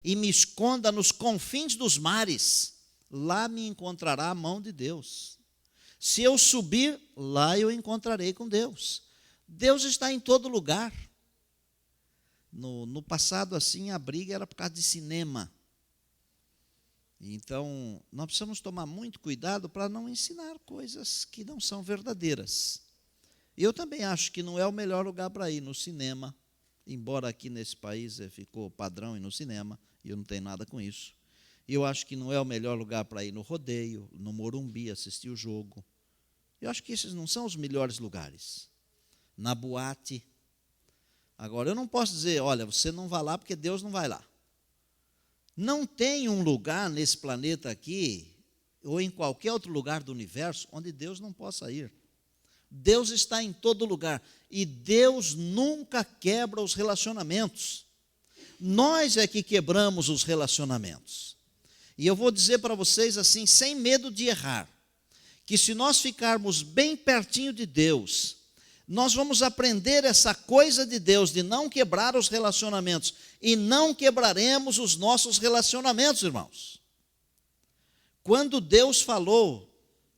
e me esconda nos confins dos mares, lá me encontrará a mão de Deus. Se eu subir, lá eu encontrarei com Deus. Deus está em todo lugar. No passado, assim, a briga era por causa de cinema. Então, nós precisamos tomar muito cuidado para não ensinar coisas que não são verdadeiras. Eu também acho que não é o melhor lugar para ir no cinema, embora aqui nesse país ficou padrão ir no cinema, e eu não tenho nada com isso. Eu acho que não é o melhor lugar para ir no rodeio, no Morumbi, assistir o jogo. Eu acho que esses não são os melhores lugares. Na boate. Agora, eu não posso dizer, olha, você não vai lá porque Deus não vai lá. Não tem um lugar nesse planeta aqui, ou em qualquer outro lugar do universo, onde Deus não possa ir. Deus está em todo lugar. E Deus nunca quebra os relacionamentos. Nós é que quebramos os relacionamentos. E eu vou dizer para vocês assim, sem medo de errar, que se nós ficarmos bem pertinho de Deus, nós vamos aprender essa coisa de Deus, de não quebrar os relacionamentos, e não quebraremos os nossos relacionamentos, irmãos. Quando Deus falou,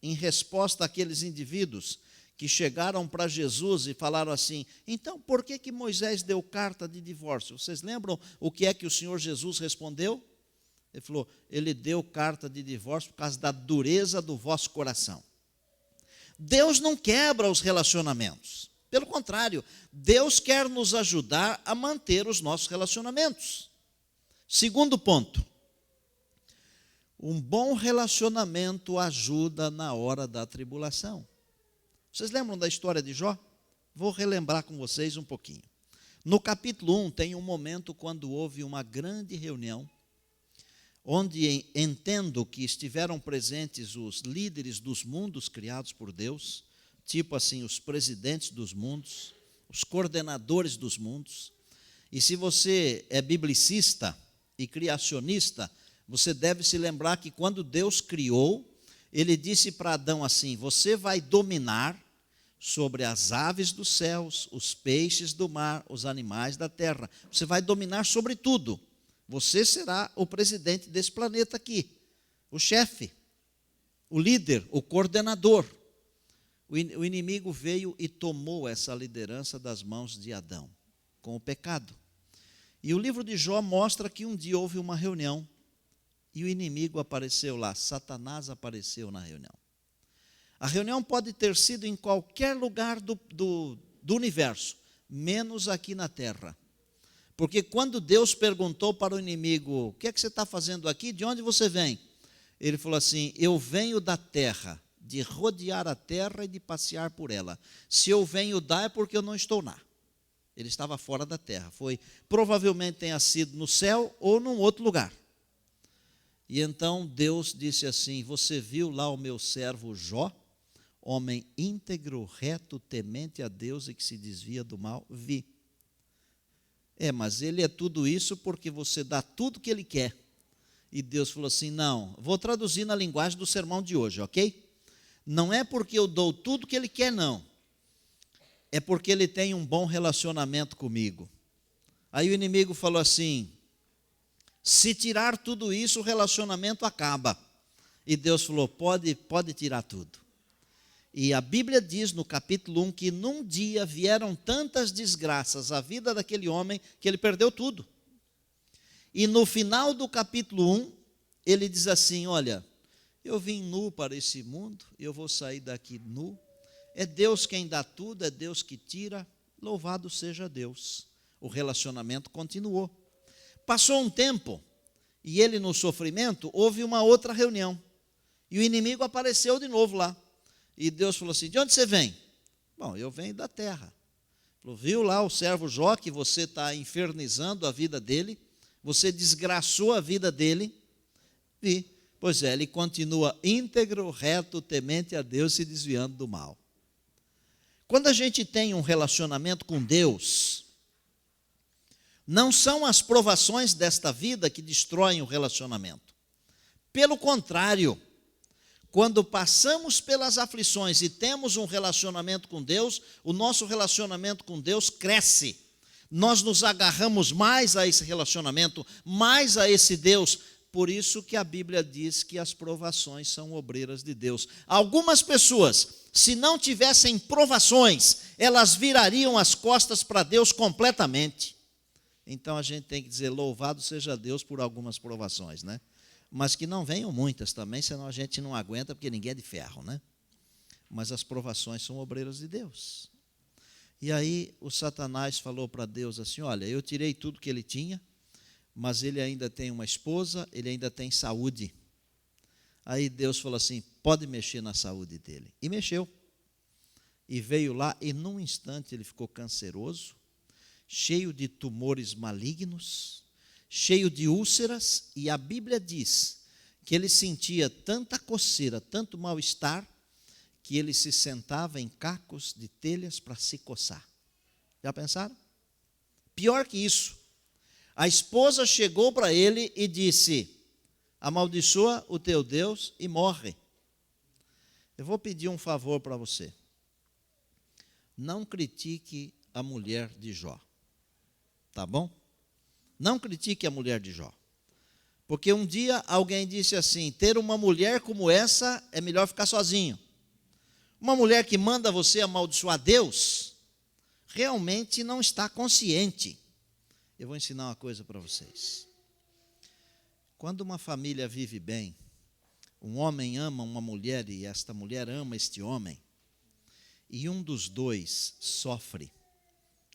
em resposta àqueles indivíduos que chegaram para Jesus e falaram assim, então por que Moisés deu carta de divórcio? Vocês lembram o que é que o Senhor Jesus respondeu? Ele falou, ele deu carta de divórcio por causa da dureza do vosso coração. Deus não quebra os relacionamentos. Pelo contrário, Deus quer nos ajudar a manter os nossos relacionamentos. Segundo ponto, um bom relacionamento ajuda na hora da tribulação. Vocês lembram da história de Jó? Vou relembrar com vocês um pouquinho. No capítulo 1 tem um momento quando houve uma grande reunião, onde entendo que estiveram presentes os líderes dos mundos criados por Deus, tipo assim, os presidentes dos mundos, os coordenadores dos mundos. E se você é biblicista e criacionista, você deve se lembrar que quando Deus criou, ele disse para Adão assim, você vai dominar sobre as aves dos céus, os peixes do mar, os animais da terra. Você vai dominar sobre tudo. Você será o presidente desse planeta aqui, o chefe, o líder, o coordenador. O inimigo veio e tomou essa liderança das mãos de Adão, com o pecado. E o livro de Jó mostra que um dia houve uma reunião, e o inimigo apareceu lá, Satanás apareceu na reunião. A reunião pode ter sido em qualquer lugar do universo, menos aqui na terra. Porque quando Deus perguntou para o inimigo, o que é que você está fazendo aqui? De onde você vem? Ele falou assim, eu venho da terra, de rodear a terra e de passear por ela. Se eu venho dar é porque eu não estou lá. Ele estava fora da terra. Provavelmente tenha sido no céu ou num outro lugar. E então Deus disse assim, você viu lá o meu servo Jó? Homem íntegro, reto, temente a Deus e que se desvia do mal? Vi. Mas ele é tudo isso porque você dá tudo que ele quer. E Deus falou assim, não, vou traduzir na linguagem do sermão de hoje, ok? Não é porque eu dou tudo que ele quer, não. É porque ele tem um bom relacionamento comigo. Aí o inimigo falou assim, se tirar tudo isso, o relacionamento acaba. E Deus falou, pode tirar tudo. E a Bíblia diz no capítulo 1 que num dia vieram tantas desgraças à vida daquele homem que ele perdeu tudo. E no final do capítulo 1, ele diz assim, olha, eu vim nu para esse mundo, eu vou sair daqui nu. É Deus quem dá tudo, é Deus que tira, louvado seja Deus. O relacionamento continuou. Passou um tempo, e ele no sofrimento, houve uma outra reunião. E o inimigo apareceu de novo lá. E Deus falou assim, de onde você vem? Bom, eu venho da terra. Falou, viu lá o servo Jó, que você está infernizando a vida dele? Você desgraçou a vida dele? Vi. Pois é, ele continua íntegro, reto, temente a Deus, se desviando do mal. Quando a gente tem um relacionamento com Deus, não são as provações desta vida que destroem o relacionamento. Pelo contrário, quando passamos pelas aflições e temos um relacionamento com Deus, o nosso relacionamento com Deus cresce. Nós nos agarramos mais a esse relacionamento, mais a esse Deus. Por isso que a Bíblia diz que as provações são obreiras de Deus. Algumas pessoas, se não tivessem provações, elas virariam as costas para Deus completamente. Então a gente tem que dizer, louvado seja Deus por algumas provações, né? Mas que não venham muitas também, senão a gente não aguenta, porque ninguém é de ferro, né? Mas as provações são obreiras de Deus. E aí o Satanás falou para Deus assim, olha, eu tirei tudo que ele tinha, mas ele ainda tem uma esposa, ele ainda tem saúde. Aí Deus falou assim, pode mexer na saúde dele. E mexeu. E veio lá, e num instante ele ficou canceroso, cheio de tumores malignos, cheio de úlceras, e a Bíblia diz que ele sentia tanta coceira, tanto mal-estar, que ele se sentava em cacos de telhas para se coçar. Já pensaram? Pior que isso, a esposa chegou para ele e disse, amaldiçoa o teu Deus e morre. Eu vou pedir um favor para você. Não critique a mulher de Jó. Tá bom? Não critique a mulher de Jó. Porque um dia alguém disse assim, ter uma mulher como essa é melhor ficar sozinho. Uma mulher que manda você amaldiçoar Deus, realmente não está consciente. Eu vou ensinar uma coisa para vocês. Quando uma família vive bem, um homem ama uma mulher e esta mulher ama este homem, e um dos dois sofre,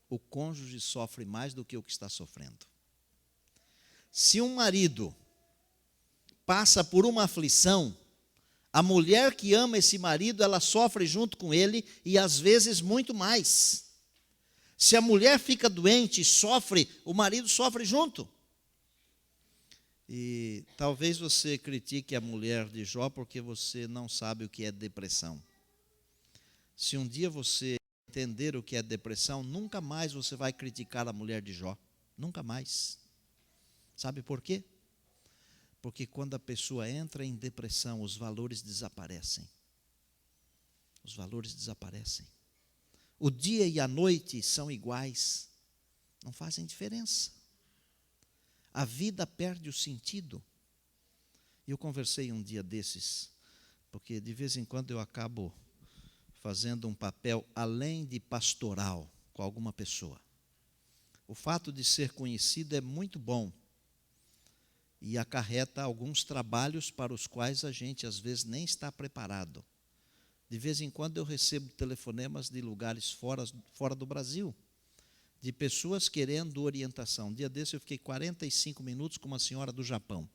o cônjuge sofre mais do que o que está sofrendo. Se um marido passa por uma aflição, a mulher que ama esse marido, ela sofre junto com ele e às vezes muito mais. Se a mulher fica doente e sofre, o marido sofre junto. E talvez você critique a mulher de Jó porque você não sabe o que é depressão. Se um dia você entender o que é depressão, nunca mais você vai criticar a mulher de Jó. Nunca mais. Sabe por quê? Porque quando a pessoa entra em depressão, os valores desaparecem. Os valores desaparecem. O dia e a noite são iguais. Não fazem diferença. A vida perde o sentido. Eu conversei um dia desses, porque de vez em quando eu acabo fazendo um papel além de pastoral com alguma pessoa. O fato de ser conhecido é muito bom e acarreta alguns trabalhos para os quais a gente às vezes nem está preparado. De vez em quando eu recebo telefonemas de lugares fora do Brasil, de pessoas querendo orientação. Um dia desse eu fiquei 45 minutos com uma senhora do Japão.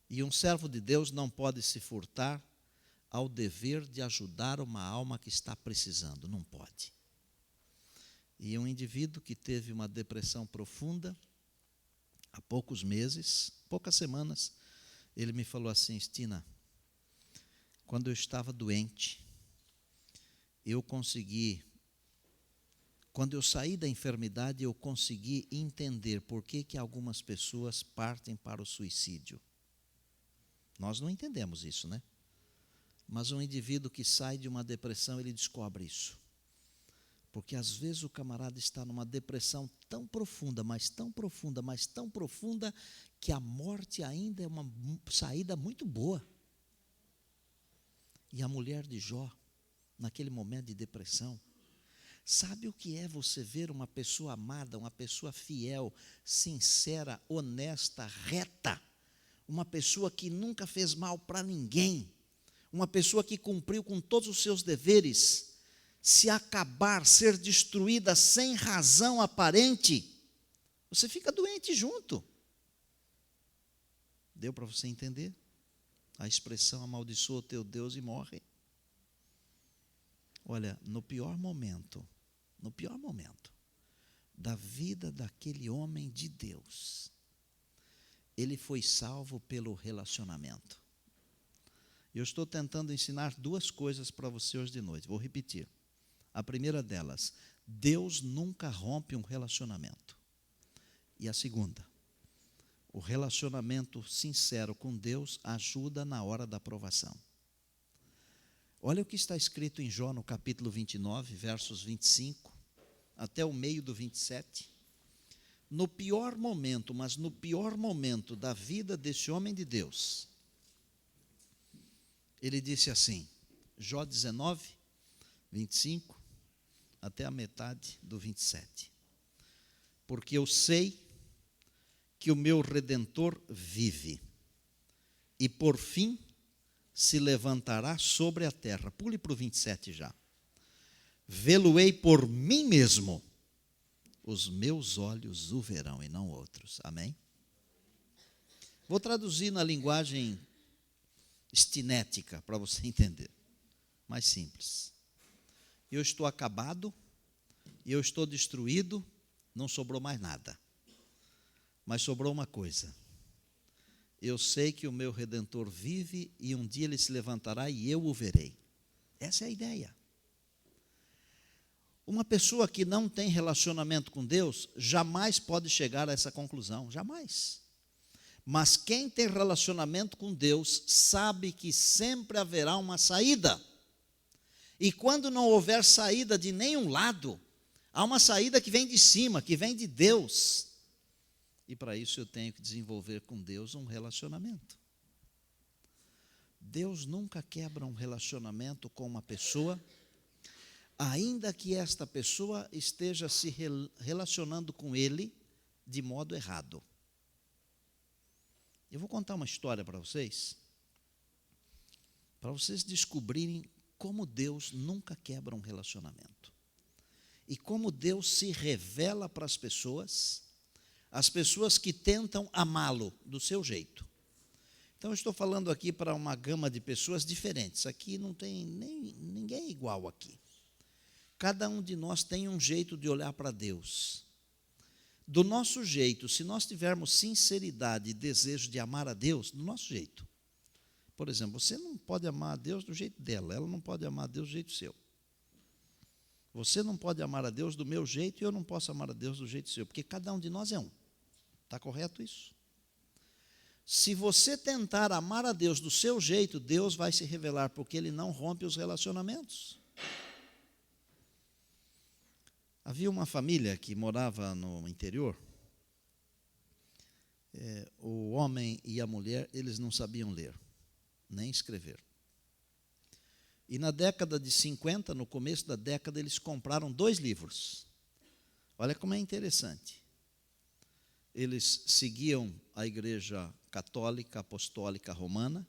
E um servo de Deus não pode se furtar ao dever de ajudar uma alma que está precisando. Não pode. E um indivíduo que teve uma depressão profunda, há poucos meses, poucas semanas, ele me falou assim, Stina, quando eu estava doente, quando eu saí da enfermidade, eu consegui entender por que algumas pessoas partem para o suicídio. Nós não entendemos isso, né? Mas um indivíduo que sai de uma depressão, ele descobre isso. Porque às vezes o camarada está numa depressão tão profunda, mas tão profunda, mas tão profunda, que a morte ainda é uma saída muito boa. E a mulher de Jó, naquele momento de depressão, sabe o que é você ver uma pessoa amada, uma pessoa fiel, sincera, honesta, reta, uma pessoa que nunca fez mal para ninguém, uma pessoa que cumpriu com todos os seus deveres, se acabar, ser destruída sem razão aparente, você fica doente junto. Deu para você entender? A expressão amaldiçoa o teu Deus e morre. Olha, no pior momento da vida daquele homem de Deus, ele foi salvo pelo relacionamento. Eu estou tentando ensinar duas coisas para você hoje de noite, vou repetir. A primeira delas, Deus nunca rompe um relacionamento. E a segunda, o relacionamento sincero com Deus ajuda na hora da provação. Olha o que está escrito em Jó, no capítulo 29, versos 25 até o meio do 27, no pior momento, mas no pior momento da vida desse homem de Deus, ele disse assim, Jó 19, 25, até a metade do 27. Porque eu sei que o meu Redentor vive, e por fim se levantará sobre a terra. Pule para o 27 já. Vê-lo-ei por mim mesmo, os meus olhos o verão e não outros. Amém? Vou traduzir na linguagem estinética, para você entender. Mais simples. Eu estou acabado, eu estou destruído, não sobrou mais nada. Mas sobrou uma coisa. Eu sei que o meu Redentor vive e um dia ele se levantará e eu o verei. Essa é a ideia. Uma pessoa que não tem relacionamento com Deus jamais pode chegar a essa conclusão, jamais. Mas quem tem relacionamento com Deus sabe que sempre haverá uma saída. E quando não houver saída de nenhum lado, há uma saída que vem de cima, que vem de Deus. E para isso eu tenho que desenvolver com Deus um relacionamento. Deus nunca quebra um relacionamento com uma pessoa, ainda que esta pessoa esteja se relacionando com Ele de modo errado. Eu vou contar uma história para vocês descobrirem como Deus nunca quebra um relacionamento. E como Deus se revela para as pessoas que tentam amá-lo do seu jeito. Então, eu estou falando aqui para uma gama de pessoas diferentes. Aqui não tem ninguém igual aqui. Cada um de nós tem um jeito de olhar para Deus. Do nosso jeito, se nós tivermos sinceridade e desejo de amar a Deus, do nosso jeito. Por exemplo, você não pode amar a Deus do jeito dela, ela não pode amar a Deus do jeito seu. Você não pode amar a Deus do meu jeito e eu não posso amar a Deus do jeito seu, porque cada um de nós é um. Está correto isso? Se você tentar amar a Deus do seu jeito, Deus vai se revelar, porque Ele não rompe os relacionamentos. Havia uma família que morava no interior. O homem e a mulher, eles não sabiam ler, nem escrever. E na década de 50, no começo da década, eles compraram 2 livros. Olha como é interessante. Eles seguiam a igreja católica, apostólica romana,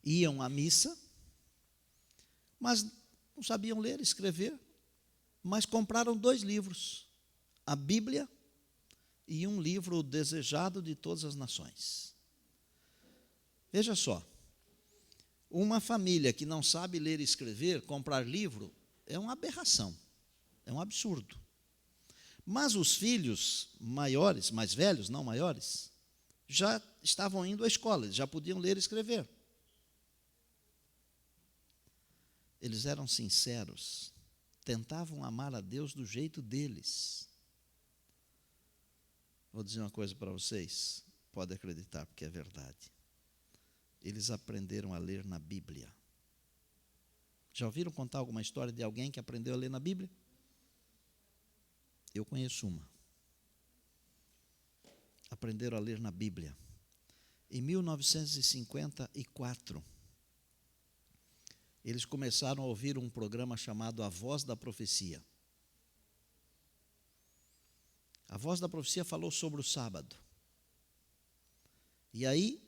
iam à missa, mas não sabiam ler e escrever, mas compraram 2 livros, a Bíblia e um livro, O Desejado de Todas as Nações. Veja só, uma família que não sabe ler e escrever, comprar livro, é uma aberração, é um absurdo. Mas os filhos maiores, mais velhos, não maiores, já estavam indo à escola, eles já podiam ler e escrever. Eles eram sinceros, tentavam amar a Deus do jeito deles. Vou dizer uma coisa para vocês, pode acreditar, porque é verdade. Eles aprenderam a ler na Bíblia. Já ouviram contar alguma história de alguém que aprendeu a ler na Bíblia? Eu conheço uma. Aprenderam a ler na Bíblia. Em 1954, eles começaram a ouvir um programa chamado A Voz da Profecia. A Voz da Profecia falou sobre o sábado. E aí,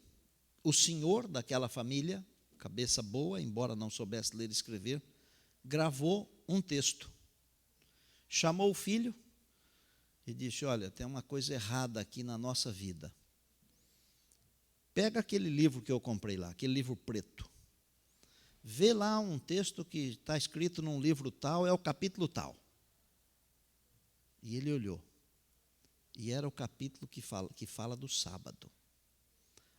o senhor daquela família, cabeça boa, embora não soubesse ler e escrever, gravou um texto. Chamou o filho e disse: olha, tem uma coisa errada aqui na nossa vida. Pega aquele livro que eu comprei lá, aquele livro preto. Vê lá um texto que está escrito num livro tal, é o capítulo tal. E ele olhou. E era o capítulo que fala do sábado.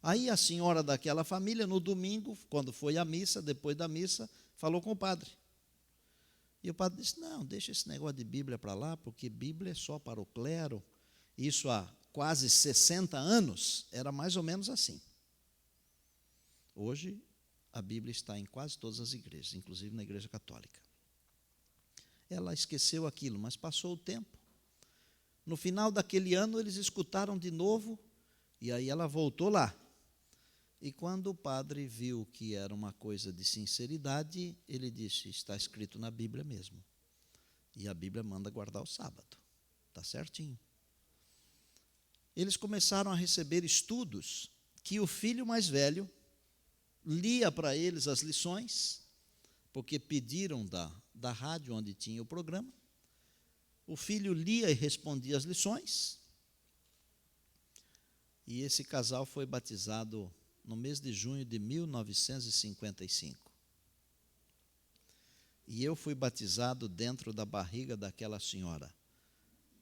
Aí a senhora daquela família, no domingo, quando foi à missa, depois da missa, falou com o padre. E o padre disse: não, deixa esse negócio de Bíblia para lá, porque Bíblia é só para o clero. Isso há quase 60 anos era mais ou menos assim. Hoje, a Bíblia está em quase todas as igrejas, inclusive na Igreja Católica. ela esqueceu aquilo, mas passou o tempo. No final daquele ano, eles escutaram de novo, e aí ela voltou lá. E quando o padre viu que era uma coisa de sinceridade, ele disse: está escrito na Bíblia mesmo. E a Bíblia manda guardar o sábado. Está certinho. Eles começaram a receber estudos que o filho mais velho lia para eles as lições, porque pediram da rádio onde tinha o programa. O filho lia e respondia as lições. E esse casal foi batizado no mês de junho de 1955. E eu fui batizado dentro da barriga daquela senhora,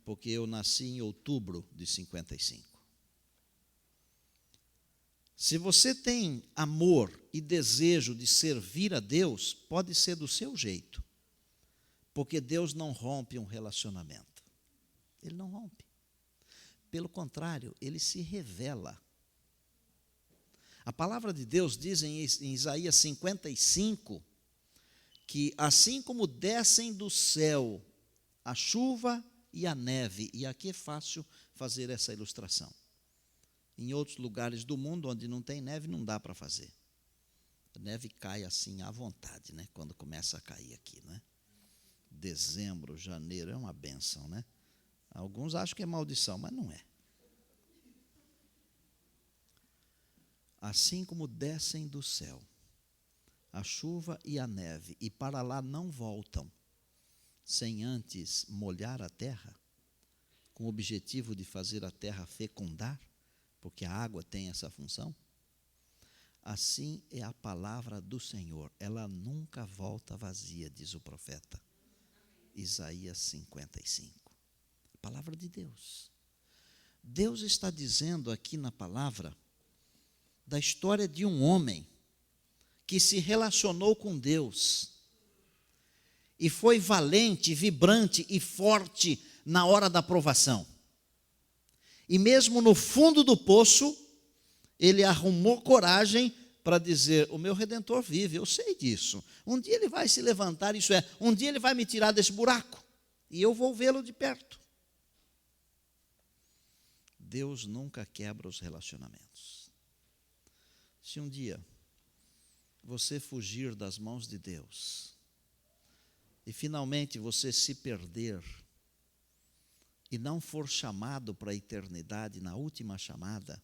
porque eu nasci em outubro de 55. Se você tem amor e desejo de servir a Deus, pode ser do seu jeito, porque Deus não rompe um relacionamento. Ele não rompe. Pelo contrário, ele se revela. A palavra de Deus diz em Isaías 55, que assim como descem do céu a chuva e a neve, e aqui é fácil fazer essa ilustração. Em outros lugares do mundo onde não tem neve, não dá para fazer. A neve cai assim à vontade, né? Quando começa a cair aqui, né? Dezembro, janeiro, é uma bênção, né? Alguns acham que é maldição, mas não é. Assim como descem do céu a chuva e a neve, e para lá não voltam, sem antes molhar a terra, com o objetivo de fazer a terra fecundar, porque a água tem essa função, assim é a palavra do Senhor, ela nunca volta vazia, diz o profeta. Isaías 55. A palavra de Deus. Deus está dizendo aqui na palavra da história de um homem que se relacionou com Deus e foi valente, vibrante e forte na hora da provação. E mesmo no fundo do poço, ele arrumou coragem para dizer: o meu Redentor vive, eu sei disso. Um dia ele vai se levantar, isso é, um dia ele vai me tirar desse buraco, e eu vou vê-lo de perto. Deus nunca quebra os relacionamentos. Se um dia você fugir das mãos de Deus, e finalmente você se perder, e não for chamado para a eternidade na última chamada,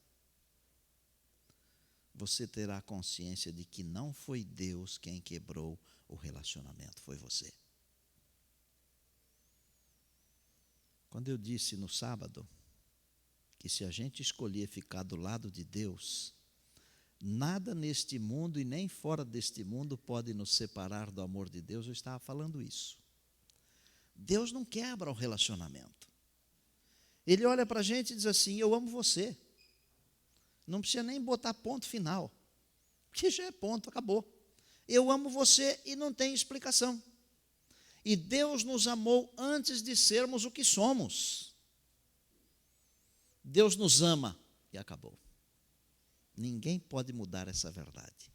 você terá consciência de que não foi Deus quem quebrou o relacionamento, foi você. Quando eu disse no sábado que se a gente escolher ficar do lado de Deus, nada neste mundo e nem fora deste mundo pode nos separar do amor de Deus, eu estava falando isso. Deus não quebra o relacionamento. Ele olha para a gente e diz assim: eu amo você. Não precisa nem botar ponto final, porque já é ponto, acabou. Eu amo você e não tem explicação. E Deus nos amou antes de sermos o que somos. Deus nos ama e acabou. Ninguém pode mudar essa verdade.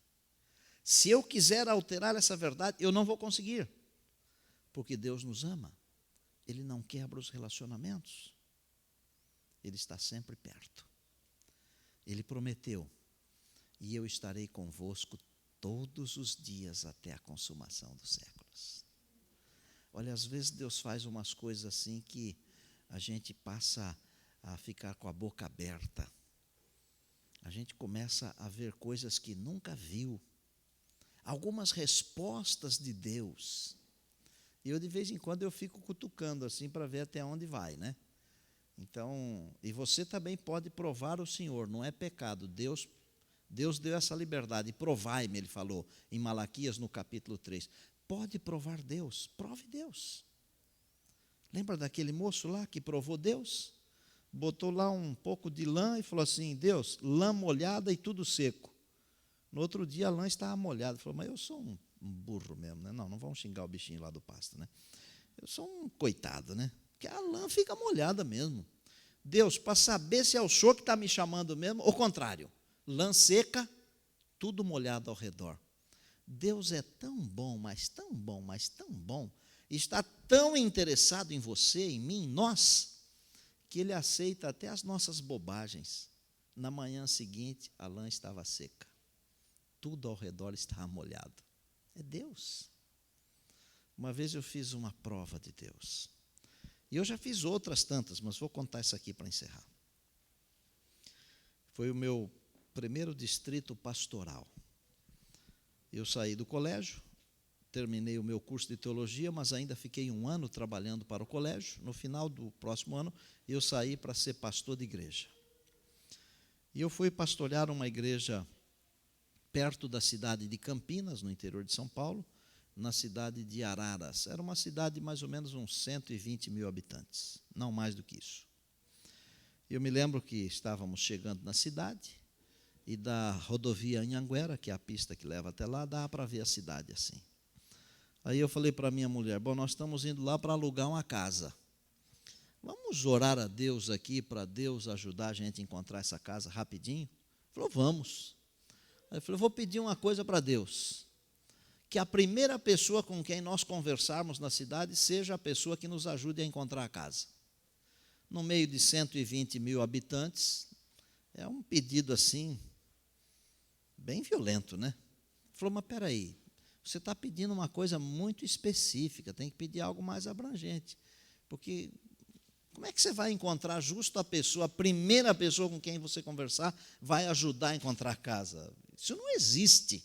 Se eu quiser alterar essa verdade, eu não vou conseguir, porque Deus nos ama. Ele não quebra os relacionamentos. Ele está sempre perto. Ele prometeu: e eu estarei convosco todos os dias até a consumação dos séculos. Olha, às vezes Deus faz umas coisas assim que a gente passa a ficar com a boca aberta. A gente começa a ver coisas que nunca viu. Algumas respostas de Deus. E eu de vez em quando eu fico cutucando assim para ver até onde vai, né? Então, e você também pode provar o Senhor, não é pecado. Deus deu essa liberdade. Provai-me, ele falou em Malaquias no capítulo 3. Pode provar Deus, prove Deus. Lembra daquele moço lá que provou Deus? Botou lá um pouco de lã e falou assim: Deus, lã molhada e tudo seco. No outro dia a lã estava molhada. Ele falou: mas eu sou um burro mesmo, né? Não vamos xingar o bichinho lá do pasto, né? Eu sou um coitado, né? Porque a lã fica molhada mesmo. Deus, para saber se é o senhor que está me chamando mesmo, ou contrário, lã seca, tudo molhado ao redor. Deus é tão bom, mas tão bom, mas tão bom. está tão interessado em você, em mim, em nós, que ele aceita até as nossas bobagens. Na manhã seguinte, a lã estava seca. Tudo ao redor estava molhado. É Deus. Uma vez eu fiz uma prova de Deus. E eu já fiz outras tantas, mas vou contar essa aqui para encerrar. Foi o meu primeiro distrito pastoral. Eu saí do colégio, terminei o meu curso de teologia, mas ainda fiquei 1 ano trabalhando para o colégio. No final do próximo ano, eu saí para ser pastor de igreja. E eu fui pastorear uma igreja perto da cidade de Campinas, no interior de São Paulo, na cidade de Araras. Era uma cidade de mais ou menos uns 120 mil habitantes, não mais do que isso. Eu me lembro que estávamos chegando na cidade, e da rodovia Anhanguera, que é a pista que leva até lá, dá para ver a cidade assim. Aí eu falei para a minha mulher, bom, nós estamos indo lá para alugar uma casa. Vamos orar a Deus aqui, para Deus ajudar a gente a encontrar essa casa rapidinho? Falou, vamos. Aí eu falei, vou pedir uma coisa para Deus, que a primeira pessoa com quem nós conversarmos na cidade seja a pessoa que nos ajude a encontrar a casa. No meio de 120 mil habitantes, é um pedido assim, bem violento, né? Falou, mas espera aí, você está pedindo uma coisa muito específica, tem que pedir algo mais abrangente, porque como é que você vai encontrar justo a pessoa, a primeira pessoa com quem você conversar, vai ajudar a encontrar a casa? Isso não existe.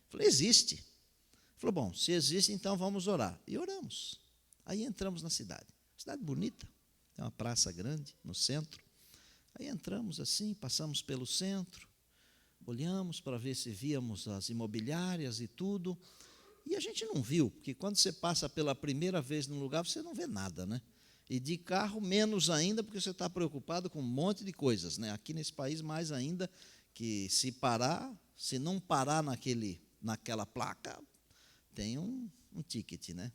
Falei, existe. Falou, bom, se existe, então vamos orar. E oramos. Aí entramos na cidade. Cidade bonita, tem uma praça grande no centro. Aí entramos assim, passamos pelo centro, olhamos para ver se víamos as imobiliárias e tudo, e a gente não viu, porque quando você passa pela primeira vez num lugar, você não vê nada, né? E de carro, menos ainda, porque você está preocupado com um monte de coisas, né? Aqui nesse país, mais ainda, que se não parar naquela placa, tem um ticket, né?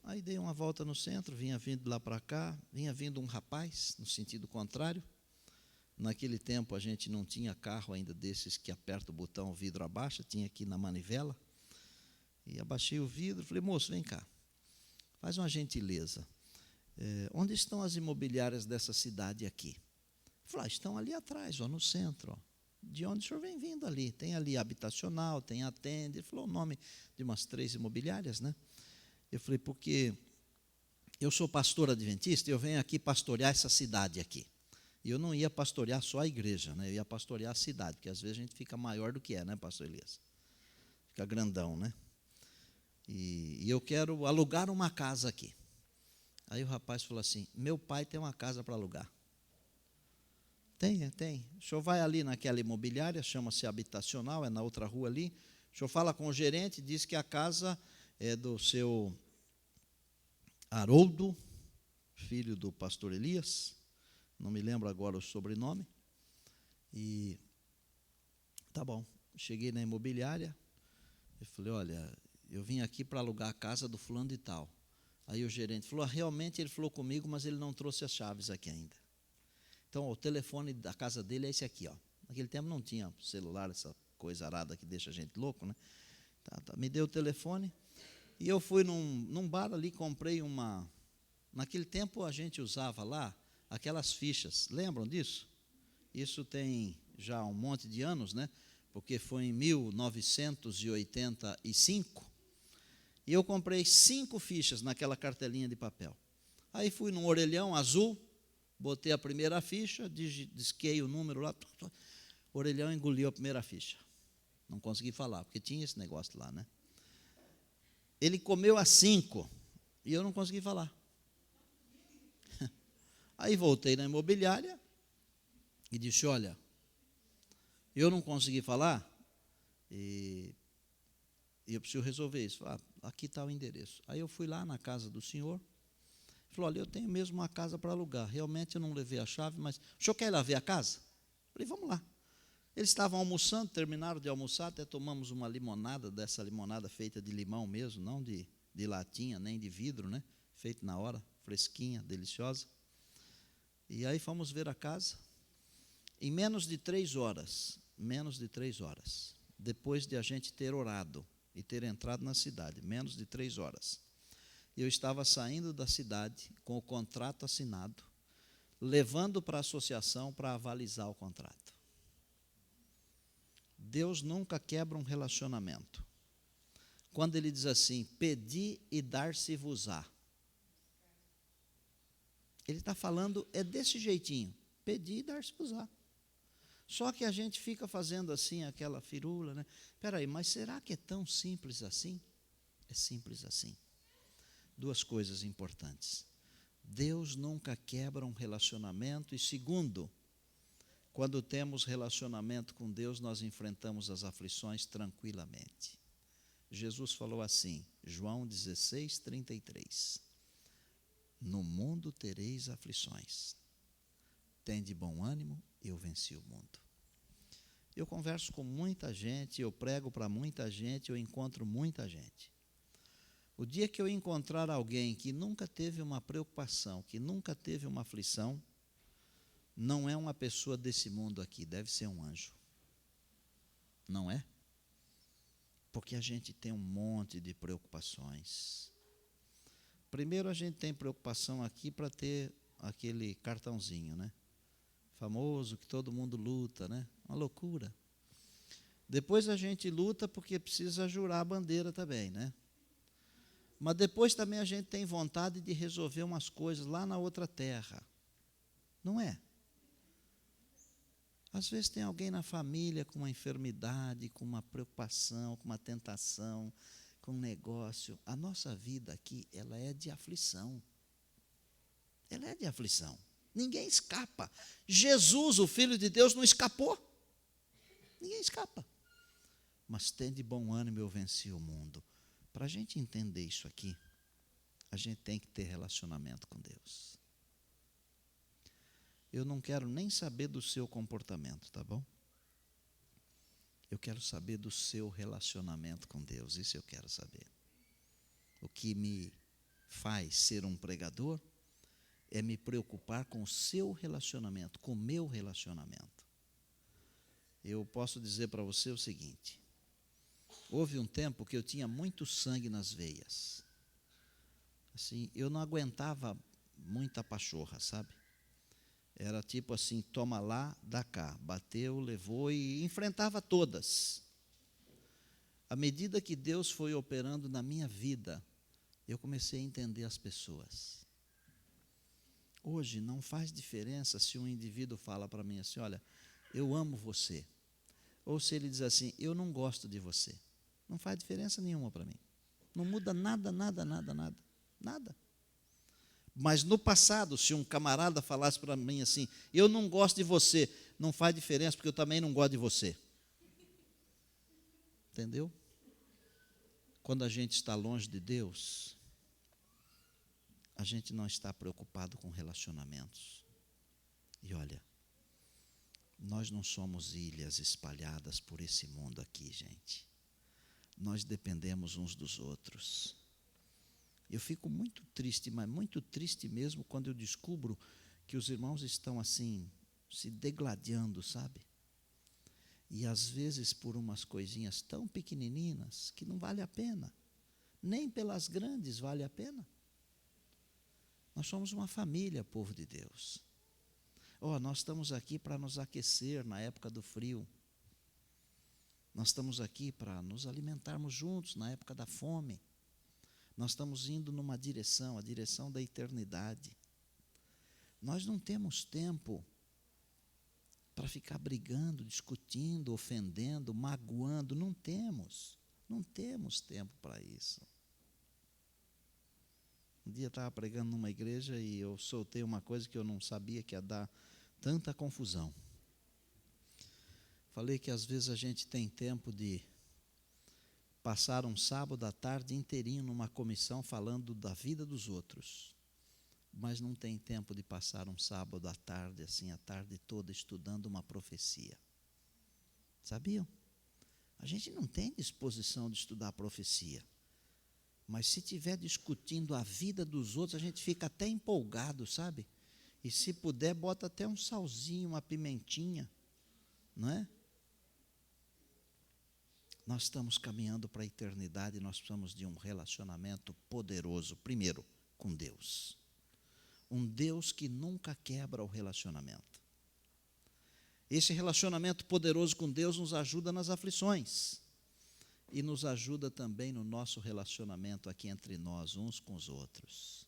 Aí dei uma volta no centro, vinha vindo lá para cá, vinha vindo um rapaz, no sentido contrário. Naquele tempo a gente não tinha carro ainda desses que aperta o botão, o vidro abaixa, tinha aqui na manivela. E abaixei o vidro, falei, moço, vem cá, faz uma gentileza. Onde estão as imobiliárias dessa cidade aqui? Ele falou, estão ali atrás, no centro. Ó. De onde o senhor vem vindo ali? Tem ali habitacional, tem Atende. Ele falou o nome de umas 3 imobiliárias, né? Eu falei, porque eu sou pastor adventista e eu venho aqui pastorear essa cidade aqui. E eu não ia pastorear só a igreja, né? Eu ia pastorear a cidade, porque às vezes a gente fica maior do que é, né, pastor Elias? Fica grandão, né? E eu quero alugar uma casa aqui. Aí o rapaz falou assim, meu pai tem uma casa para alugar. Tem. O senhor vai ali naquela imobiliária, chama-se Habitacional, é na outra rua ali. O senhor fala com o gerente, diz que a casa é do seu Haroldo, filho do pastor Elias, não me lembro agora o sobrenome. E tá bom, cheguei na imobiliária, eu falei, olha, eu vim aqui para alugar a casa do fulano de tal. Aí o gerente falou, realmente ele falou comigo, mas ele não trouxe as chaves aqui ainda. Então, o telefone da casa dele é esse aqui, ó. Naquele tempo não tinha celular, essa coisa arada que deixa a gente louco, né? Me deu o telefone. E eu fui num bar ali, comprei uma... Naquele tempo a gente usava lá aquelas fichas, lembram disso? Isso tem já um monte de anos, né? Porque foi em 1985. E eu comprei 5 fichas naquela cartelinha de papel. Aí fui num orelhão azul, botei a primeira ficha, disquei o número lá, o orelhão engoliu a primeira ficha. Não consegui falar, porque tinha esse negócio lá, né? Ele comeu as 5 e eu não consegui falar. Aí voltei na imobiliária e disse, olha, eu não consegui falar e eu preciso resolver isso. Aqui está o endereço. Aí eu fui lá na casa do senhor, falou, olha, eu tenho mesmo uma casa para alugar. Realmente eu não levei a chave, mas o senhor quer ir lá ver a casa? Falei, vamos lá. Eles estavam almoçando, terminaram de almoçar, até tomamos uma limonada, dessa limonada feita de limão mesmo, não de latinha, nem de vidro, né? Feita na hora, fresquinha, deliciosa. E aí fomos ver a casa. Em menos de 3 horas, depois de a gente ter orado, e ter entrado na cidade, menos de 3 horas. Eu estava saindo da cidade com o contrato assinado, levando para a associação para avalizar o contrato. Deus nunca quebra um relacionamento. Quando ele diz assim, pedi e dar-se-vos-á. Ele está falando, é desse jeitinho, pedi e dar-se-vos-á. Só que a gente fica fazendo assim, aquela firula, né? Espera aí, mas será que é tão simples assim? É simples assim. 2 coisas importantes. Deus nunca quebra um relacionamento. E segundo, quando temos relacionamento com Deus, nós enfrentamos as aflições tranquilamente. Jesus falou assim, João 16, 33. No mundo tereis aflições. Tende bom ânimo, eu venci o mundo. Eu converso com muita gente, eu prego para muita gente, eu encontro muita gente. O dia que eu encontrar alguém que nunca teve uma preocupação, que nunca teve uma aflição, não é uma pessoa desse mundo aqui, deve ser um anjo. Não é? Porque a gente tem um monte de preocupações. Primeiro a gente tem preocupação aqui para ter aquele cartãozinho, né? Famoso, que todo mundo luta, né? Uma loucura. Depois a gente luta porque precisa jurar a bandeira também, né? Mas depois também a gente tem vontade de resolver umas coisas lá na outra terra. Não é? Às vezes tem alguém na família com uma enfermidade, com uma preocupação, com uma tentação, com um negócio. A nossa vida aqui, ela é de aflição. Ela é de aflição. Ninguém escapa. Jesus, o Filho de Deus, não escapou. Ninguém escapa. Mas tende bom ânimo, eu venci o mundo. Para a gente entender isso aqui, a gente tem que ter relacionamento com Deus. Eu não quero nem saber do seu comportamento, tá bom? Eu quero saber do seu relacionamento com Deus, isso eu quero saber. O que me faz ser um pregador é me preocupar com o seu relacionamento, com o meu relacionamento. Eu posso dizer para você o seguinte, houve um tempo que eu tinha muito sangue nas veias. Assim, eu não aguentava muita pachorra, sabe? Era tipo assim, toma lá, dá cá. Bateu, levou e enfrentava todas. À medida que Deus foi operando na minha vida, eu comecei a entender as pessoas. Hoje não faz diferença se um indivíduo fala para mim assim, olha, eu amo você. Ou se ele diz assim, eu não gosto de você. Não faz diferença nenhuma para mim. Não muda nada, nada, nada, nada. Nada. Mas no passado, se um camarada falasse para mim assim, eu não gosto de você, não faz diferença, porque eu também não gosto de você. Entendeu? Quando a gente está longe de Deus, a gente não está preocupado com relacionamentos. E olha, nós não somos ilhas espalhadas por esse mundo aqui, gente. Nós dependemos uns dos outros. Eu fico muito triste, mas muito triste mesmo, quando eu descubro que os irmãos estão assim, se degladiando, sabe? E às vezes por umas coisinhas tão pequenininhas que não vale a pena. Nem pelas grandes vale a pena. Nós somos uma família, povo de Deus. Nós estamos aqui para nos aquecer na época do frio. Nós estamos aqui para nos alimentarmos juntos na época da fome. Nós estamos indo numa direção, a direção da eternidade. Nós não temos tempo para ficar brigando, discutindo, ofendendo, magoando. Não temos tempo para isso. Um dia eu estava pregando numa igreja e eu soltei uma coisa que eu não sabia que ia dar tanta confusão. Falei que às vezes a gente tem tempo de passar um sábado à tarde inteirinho numa comissão falando da vida dos outros, mas não tem tempo de passar um sábado à tarde, assim, a tarde toda estudando uma profecia. Sabiam? A gente não tem disposição de estudar a profecia, mas se estiver discutindo a vida dos outros, a gente fica até empolgado, sabe? E se puder, bota até um salzinho, uma pimentinha, não é? Nós estamos caminhando para a eternidade e nós precisamos de um relacionamento poderoso, primeiro, com Deus. Um Deus que nunca quebra o relacionamento. Esse relacionamento poderoso com Deus nos ajuda nas aflições e nos ajuda também no nosso relacionamento aqui entre nós, uns com os outros.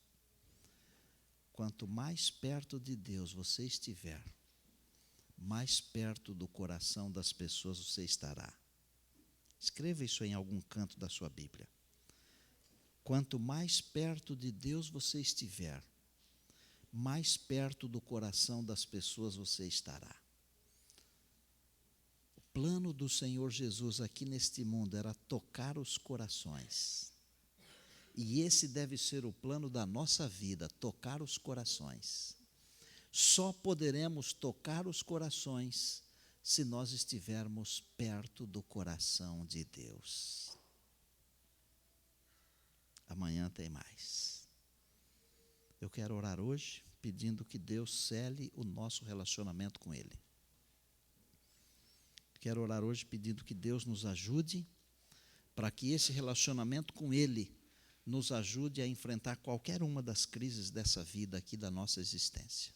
Quanto mais perto de Deus você estiver, mais perto do coração das pessoas você estará. Escreva isso em algum canto da sua Bíblia. Quanto mais perto de Deus você estiver, mais perto do coração das pessoas você estará. O plano do Senhor Jesus aqui neste mundo era tocar os corações. E esse deve ser o plano da nossa vida, tocar os corações. Só poderemos tocar os corações se nós estivermos perto do coração de Deus. Amanhã tem mais. Eu quero orar hoje pedindo que Deus cele o nosso relacionamento com Ele. Quero orar hoje pedindo que Deus nos ajude para que esse relacionamento com Ele nos ajude a enfrentar qualquer uma das crises dessa vida aqui da nossa existência.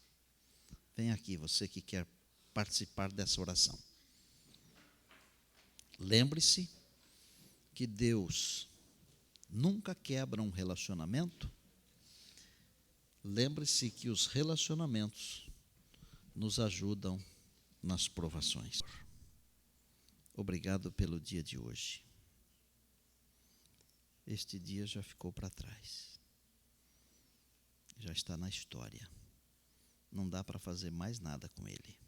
Vem aqui, você que quer participar dessa oração. Lembre-se que Deus nunca quebra um relacionamento. Lembre-se que os relacionamentos nos ajudam nas provações. Obrigado pelo dia de hoje. Este dia já ficou para trás. Já está na história. Não dá para fazer mais nada com ele,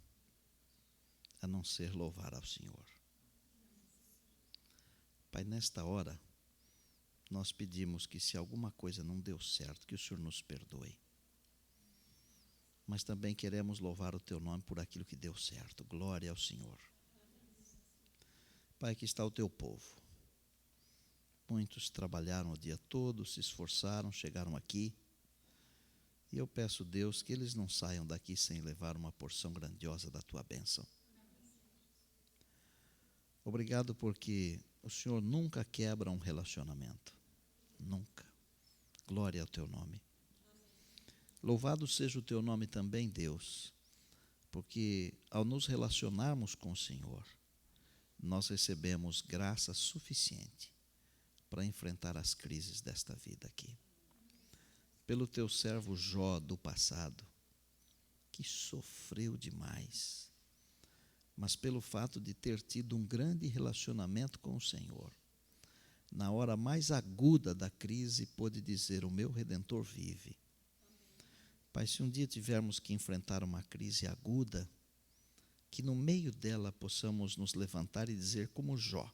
a não ser louvar ao Senhor. Pai, nesta hora, nós pedimos que se alguma coisa não deu certo, que o Senhor nos perdoe. Mas também queremos louvar o Teu nome por aquilo que deu certo. Glória ao Senhor. Pai, aqui está o Teu povo. Muitos trabalharam o dia todo, se esforçaram, chegaram aqui. E eu peço, Deus, que eles não saiam daqui sem levar uma porção grandiosa da Tua bênção. Obrigado porque o Senhor nunca quebra um relacionamento. Nunca. Glória ao Teu nome. Louvado seja o Teu nome também, Deus, porque ao nos relacionarmos com o Senhor, nós recebemos graça suficiente para enfrentar as crises desta vida aqui. Pelo Teu servo Jó do passado, que sofreu demais, mas pelo fato de ter tido um grande relacionamento com o Senhor, na hora mais aguda da crise, pôde dizer: o meu Redentor vive. Pai, se um dia tivermos que enfrentar uma crise aguda, que no meio dela possamos nos levantar e dizer como Jó: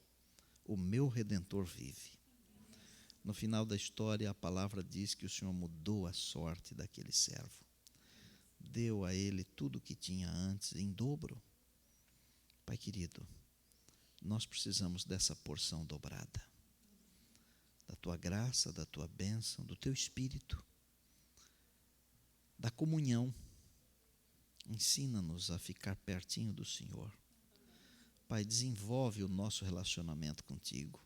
o meu Redentor vive. No final da história, a palavra diz que o Senhor mudou a sorte daquele servo. Deu a ele tudo o que tinha antes em dobro. Pai querido, nós precisamos dessa porção dobrada. Da Tua graça, da Tua bênção, do Teu Espírito, da comunhão. Ensina-nos a ficar pertinho do Senhor. Pai, desenvolve o nosso relacionamento contigo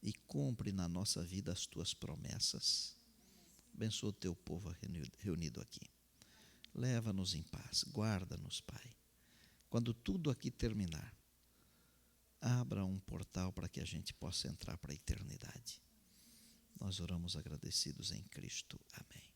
e cumpre na nossa vida as Tuas promessas. Abençoa o Teu povo reunido aqui. Leva-nos em paz, guarda-nos, Pai. Quando tudo aqui terminar, abra um portal para que a gente possa entrar para a eternidade. Nós oramos agradecidos em Cristo. Amém.